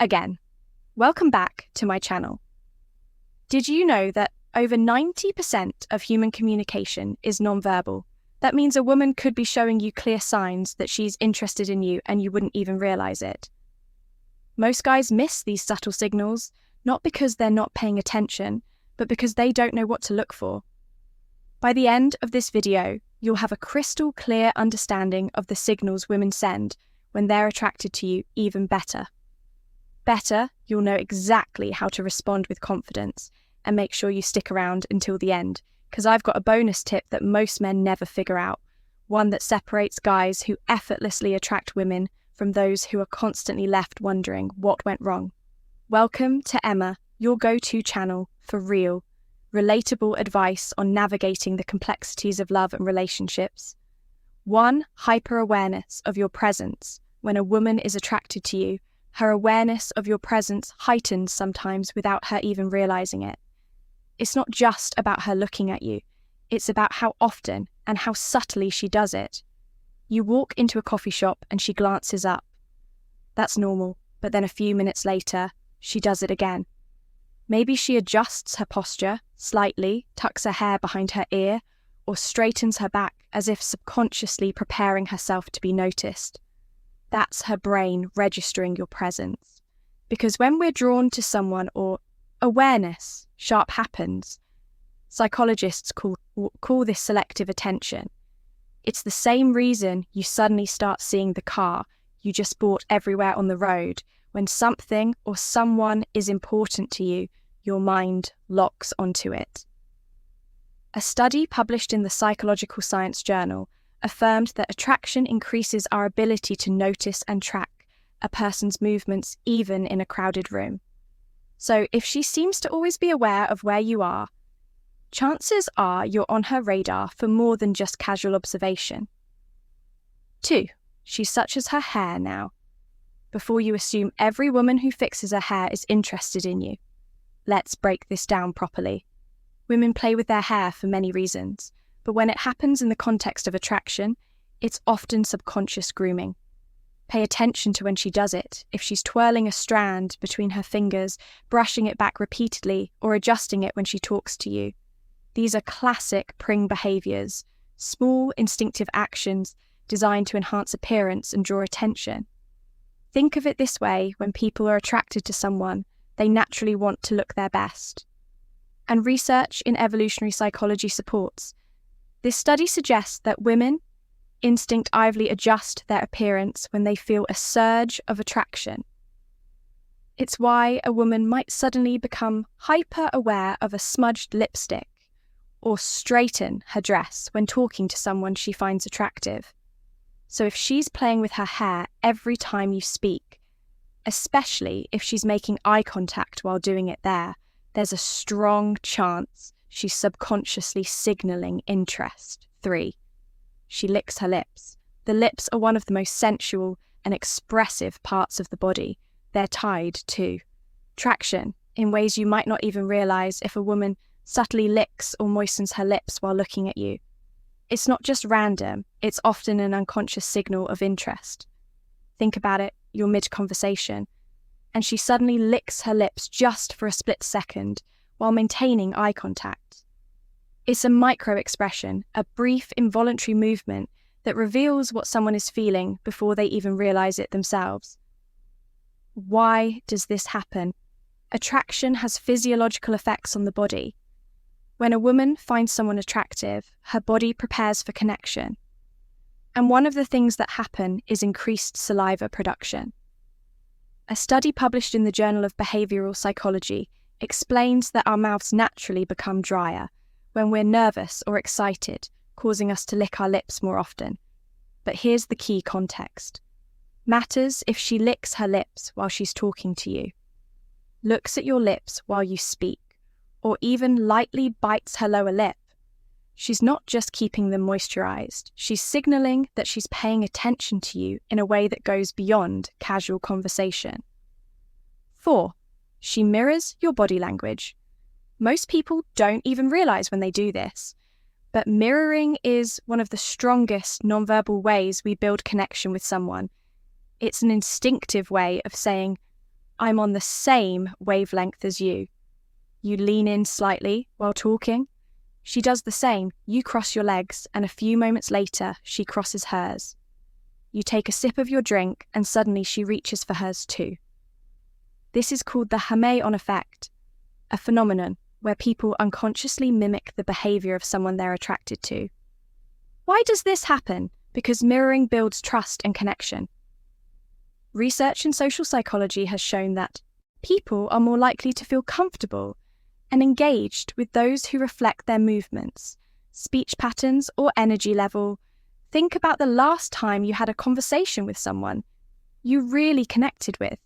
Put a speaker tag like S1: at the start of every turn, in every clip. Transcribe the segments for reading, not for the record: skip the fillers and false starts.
S1: Again, welcome back to my channel. Did you know that over 90% of human communication is nonverbal? That means a woman could be showing you clear signs that she's interested in you and you wouldn't even realize it. Most guys miss these subtle signals, not because they're not paying attention, but because they don't know what to look for. By the end of this video, you'll have a crystal clear understanding of the signals women send when they're attracted to you even better. Better, you'll know exactly how to respond with confidence and make sure you stick around until the end, because I've got a bonus tip that most men never figure out, one that separates guys who effortlessly attract women from those who are constantly left wondering what went wrong. Welcome to Emma, your go-to channel for real, relatable advice on navigating the complexities of love and relationships. One, hyper-awareness of your presence. When a woman is attracted to you, her awareness of your presence heightens sometimes without her even realizing it. It's not just about her looking at you, it's about how often and how subtly she does it. You walk into a coffee shop and she glances up. That's normal, but then a few minutes later, she does it again. Maybe she adjusts her posture slightly, tucks her hair behind her ear, or straightens her back as if subconsciously preparing herself to be noticed. That's her brain registering your presence. Because when we're drawn to someone or awareness sharp happens, psychologists call this selective attention. It's the same reason you suddenly start seeing the car you just bought everywhere on the road. When something or someone is important to you, your mind locks onto it. A study published in the Psychological Science Journal affirmed that attraction increases our ability to notice and track a person's movements even in a crowded room. So if she seems to always be aware of where you are, chances are you're on her radar for more than just casual observation. 2. She suches her hair now. Before you assume every woman who fixes her hair is interested in you, let's break this down properly. Women play with their hair for many reasons, but when it happens in the context of attraction, it's often subconscious grooming. Pay attention to when she does it, if she's twirling a strand between her fingers, brushing it back repeatedly, or adjusting it when she talks to you. These are classic pring behaviors, small instinctive actions designed to enhance appearance and draw attention. Think of it this way: when people are attracted to someone, they naturally want to look their best. And research in evolutionary psychology supports. This study suggests that women instinctively adjust their appearance when they feel a surge of attraction. It's why a woman might suddenly become hyper-aware of a smudged lipstick or straighten her dress when talking to someone she finds attractive. So if she's playing with her hair every time you speak, especially if she's making eye contact while doing it there's a strong chance she's subconsciously signaling interest. 3. She licks her lips. The lips are one of the most sensual and expressive parts of the body. They're tied to traction in ways you might not even realize if a woman subtly licks or moistens her lips while looking at you. It's not just random, it's often an unconscious signal of interest. Think about it, you're mid-conversation, and she suddenly licks her lips just for a split second while maintaining eye contact. It's a micro-expression, a brief involuntary movement that reveals what someone is feeling before they even realize it themselves. Why does this happen? Attraction has physiological effects on the body. When a woman finds someone attractive, her body prepares for connection. And one of the things that happen is increased saliva production. A study published in the Journal of Behavioral Psychology explains that our mouths naturally become drier when we're nervous or excited, causing us to lick our lips more often. But here's the key context. Matters if she licks her lips while she's talking to you, looks at your lips while you speak, or even lightly bites her lower lip. She's not just keeping them moisturized, she's signaling that she's paying attention to you in a way that goes beyond casual conversation. 4. She mirrors your body language. Most people don't even realize when they do this, but mirroring is one of the strongest nonverbal ways we build connection with someone. It's an instinctive way of saying, I'm on the same wavelength as you. You lean in slightly while talking. She does the same. You cross your legs, and a few moments later, she crosses hers. You take a sip of your drink, and suddenly she reaches for hers too. This is called the Heightened effect, a phenomenon where people unconsciously mimic the behavior of someone they're attracted to. Why does this happen? Because mirroring builds trust and connection. Research in social psychology has shown that people are more likely to feel comfortable and engaged with those who reflect their movements, speech patterns, or energy level. Think about the last time you had a conversation with someone you really connected with.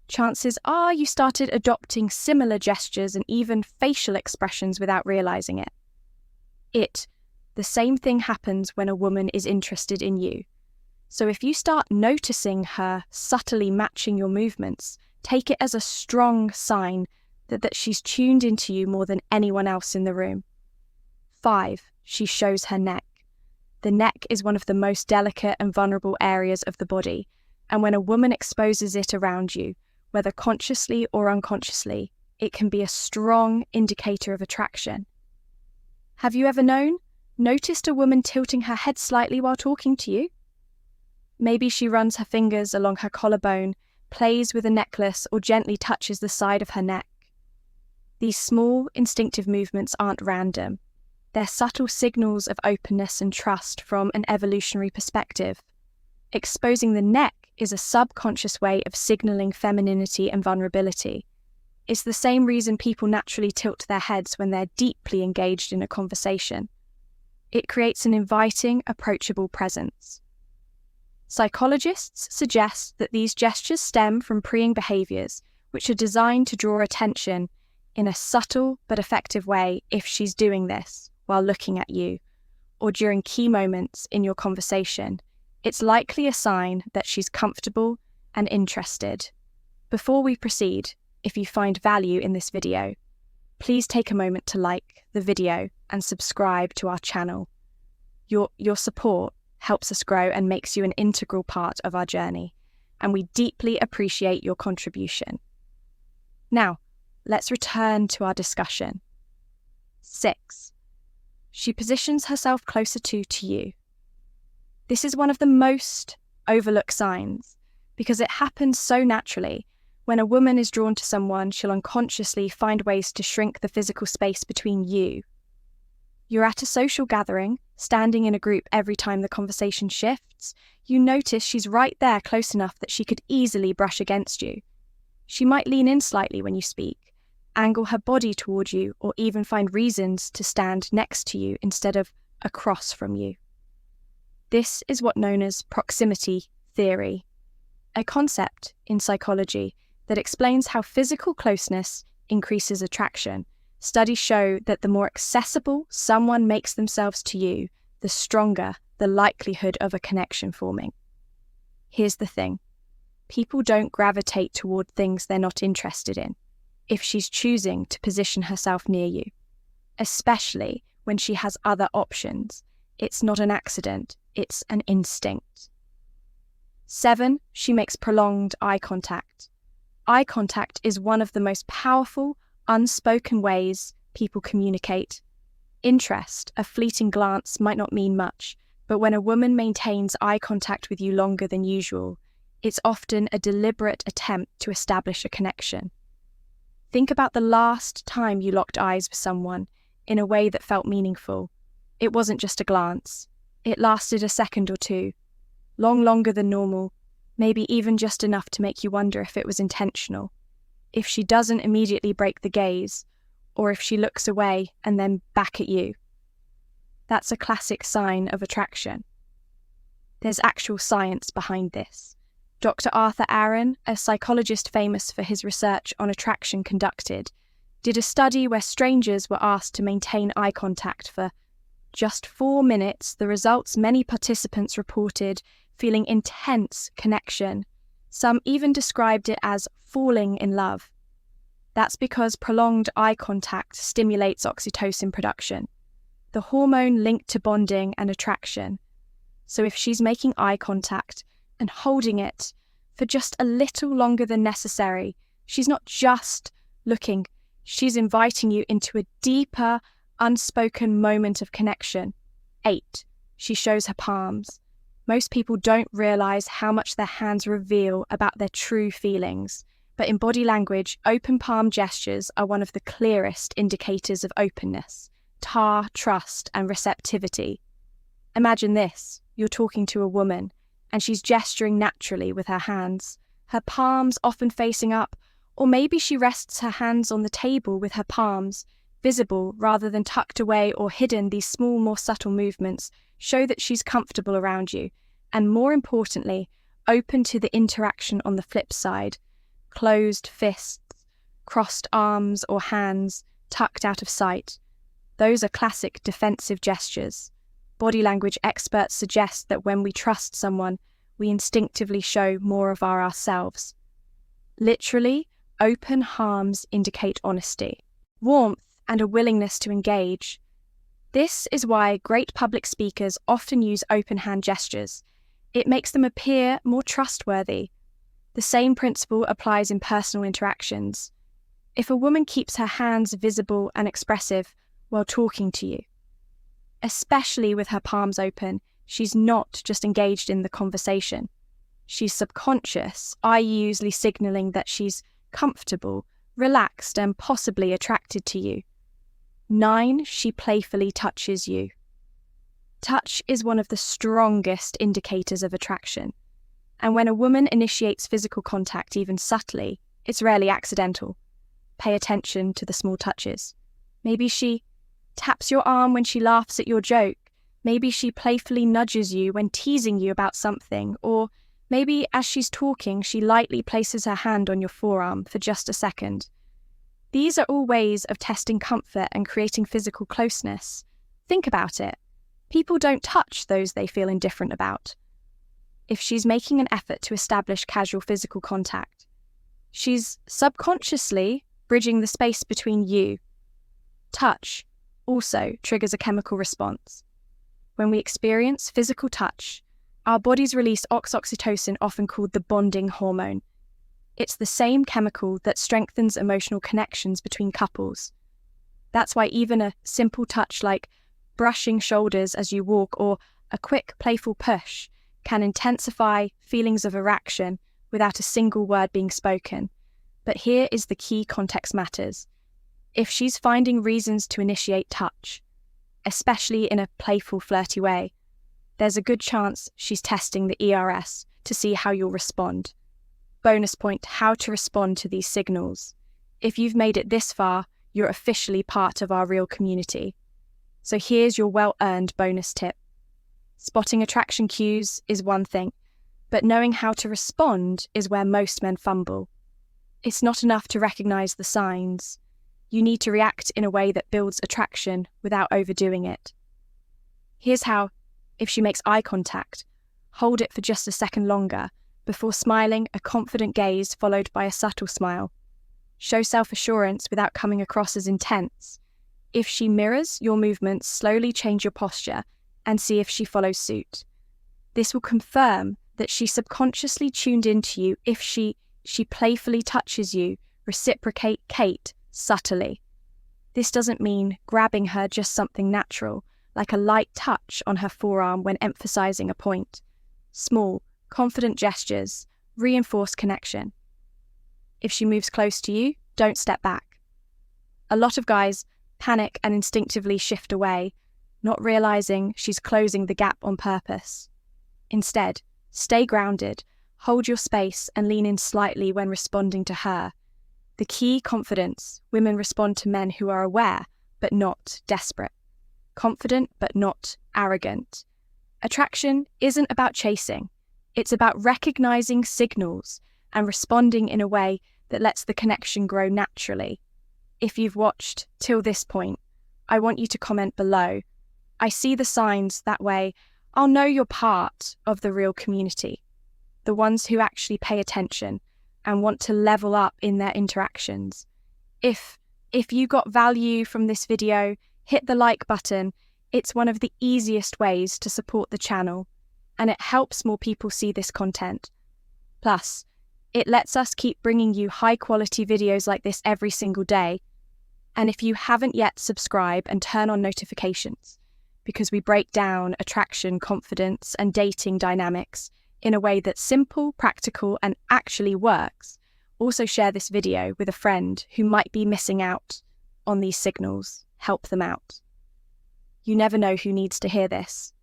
S1: Chances are you started adopting similar gestures and even facial expressions without realizing it. The same thing happens when a woman is interested in you. So if you start noticing her subtly matching your movements, take it as a strong sign that she's tuned into you more than anyone else in the room. 5, she shows her neck. The neck is one of the most delicate and vulnerable areas of the body, and when a woman exposes it around you, whether consciously or unconsciously, it can be a strong indicator of attraction. Have you ever noticed a woman tilting her head slightly while talking to you? Maybe she runs her fingers along her collarbone, plays with a necklace, or gently touches the side of her neck. These small, instinctive movements aren't random. They're subtle signals of openness and trust from an evolutionary perspective. Exposing the neck is a subconscious way of signaling femininity and vulnerability. It's the same reason people naturally tilt their heads when they're deeply engaged in a conversation. It creates an inviting, approachable presence. Psychologists suggest that these gestures stem from preying behaviors, which are designed to draw attention in a subtle but effective way if she's doing this while looking at you, or during key moments in your conversation. It's likely a sign that she's comfortable and interested. Before we proceed, if you find value in this video, please take a moment to like the video and subscribe to our channel. Your support helps us grow and makes you an integral part of our journey, and we deeply appreciate your contribution. Now, let's return to our discussion. 6. She positions herself closer to you. This is one of the most overlooked signs because it happens so naturally. When a woman is drawn to someone, she'll unconsciously find ways to shrink the physical space between you. You're at a social gathering, standing in a group every time the conversation shifts. You notice she's right there close enough that she could easily brush against you. She might lean in slightly when you speak, angle her body toward you, or even find reasons to stand next to you instead of across from you. This is what's known as proximity theory, a concept in psychology that explains how physical closeness increases attraction. Studies show that the more accessible someone makes themselves to you, the stronger the likelihood of a connection forming. Here's the thing. People don't gravitate toward things they're not interested in if she's choosing to position herself near you, especially when she has other options. It's not an accident, it's an instinct. 7, she makes prolonged eye contact. Eye contact is one of the most powerful, unspoken ways people communicate. Interest, a fleeting glance, might not mean much, but when a woman maintains eye contact with you longer than usual, it's often a deliberate attempt to establish a connection. Think about the last time you locked eyes with someone in a way that felt meaningful. It wasn't just a glance. It lasted a second or two, longer than normal, maybe even just enough to make you wonder if it was intentional. If she doesn't immediately break the gaze, or if she looks away and then back at you, that's a classic sign of attraction. There's actual science behind this. Dr. Arthur Aaron, a psychologist famous for his research on attraction conducted, did a study where strangers were asked to maintain eye contact for just 4 minutes. The results, many participants reported feeling intense connection. Some even described it as falling in love. That's because prolonged eye contact stimulates oxytocin production, the hormone linked to bonding and attraction. So if she's making eye contact and holding it for just a little longer than necessary. She's not just looking, she's inviting you into a deeper, unspoken moment of connection. 8. She shows her palms. Most people don't realize how much their hands reveal about their true feelings, but in body language, open palm gestures are one of the clearest indicators of openness, trust, and receptivity. Imagine this: you're talking to a woman, and she's gesturing naturally with her hands, her palms often facing up, or maybe she rests her hands on the table with her palms, visible rather than tucked away or hidden. These small, more subtle movements show that she's comfortable around you, and more importantly, open to the interaction on the flip side. Closed fists, crossed arms or hands, tucked out of sight. Those are classic defensive gestures. Body language experts suggest that when we trust someone, we instinctively show more of ourselves. Literally, open palms indicate honesty, warmth, and a willingness to engage. This is why great public speakers often use open hand gestures. It makes them appear more trustworthy. The same principle applies in personal interactions. If a woman keeps her hands visible and expressive while talking to you, especially with her palms open, she's not just engaged in the conversation. She's subconscious, usually signaling that she's comfortable, relaxed, and possibly attracted to you. 9. She playfully touches you. Touch is one of the strongest indicators of attraction. And when a woman initiates physical contact, even subtly, it's rarely accidental. Pay attention to the small touches. Maybe she taps your arm when she laughs at your joke. Maybe she playfully nudges you when teasing you about something. Or maybe as she's talking, she lightly places her hand on your forearm for just a second. These are all ways of testing comfort and creating physical closeness. Think about it. People don't touch those they feel indifferent about. If she's making an effort to establish casual physical contact, she's subconsciously bridging the space between you. Touch also triggers a chemical response. When we experience physical touch, our bodies release oxytocin, often called the bonding hormone. It's the same chemical that strengthens emotional connections between couples. That's why even a simple touch like brushing shoulders as you walk or a quick playful push can intensify feelings of attraction without a single word being spoken. But here is the key: context matters. If she's finding reasons to initiate touch, especially in a playful, flirty way, there's a good chance she's testing the ERS to see how you'll respond. Bonus point: how to respond to these signals. If you've made it this far, you're officially part of our real community. So here's your well-earned bonus tip. Spotting attraction cues is one thing, but knowing how to respond is where most men fumble. It's not enough to recognize the signs. You need to react in a way that builds attraction without overdoing it. Here's how: if she makes eye contact, hold it for just a second longer before smiling, a confident gaze followed by a subtle smile. Show self-assurance without coming across as intense. If she mirrors your movements, slowly change your posture and see if she follows suit. This will confirm that she subconsciously tuned into you. If she playfully touches you, reciprocate subtly. This doesn't mean grabbing her, just something natural, like a light touch on her forearm when emphasizing a point. Small, confident gestures reinforce connection. If she moves close to you, don't step back. A lot of guys panic and instinctively shift away, not realizing she's closing the gap on purpose. Instead, stay grounded, hold your space, and lean in slightly when responding to her. The key: confidence. Women respond to men who are aware, but not desperate. Confident, but not arrogant. Attraction isn't about chasing. It's about recognizing signals and responding in a way that lets the connection grow naturally. If you've watched till this point, I want you to comment below. I see the signs. That way I'll know you're part of the real community, the ones who actually pay attention and want to level up in their interactions. If you got value from this video, hit the like button. It's one of the easiest ways to support the channel, and it helps more people see this content. Plus, It lets us keep bringing you high-quality videos like this every single day. And if you haven't yet, subscribe and turn on notifications, because we break down attraction, confidence, and dating dynamics in a way that's simple, practical, and actually works. Also share this video with a friend who might be missing out on these signals. Help them out. You never know who needs to hear this.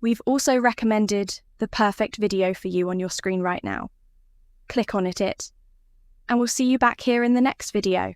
S1: We've also recommended the perfect video for you on your screen right now. Click on it, and we'll see you back here in the next video.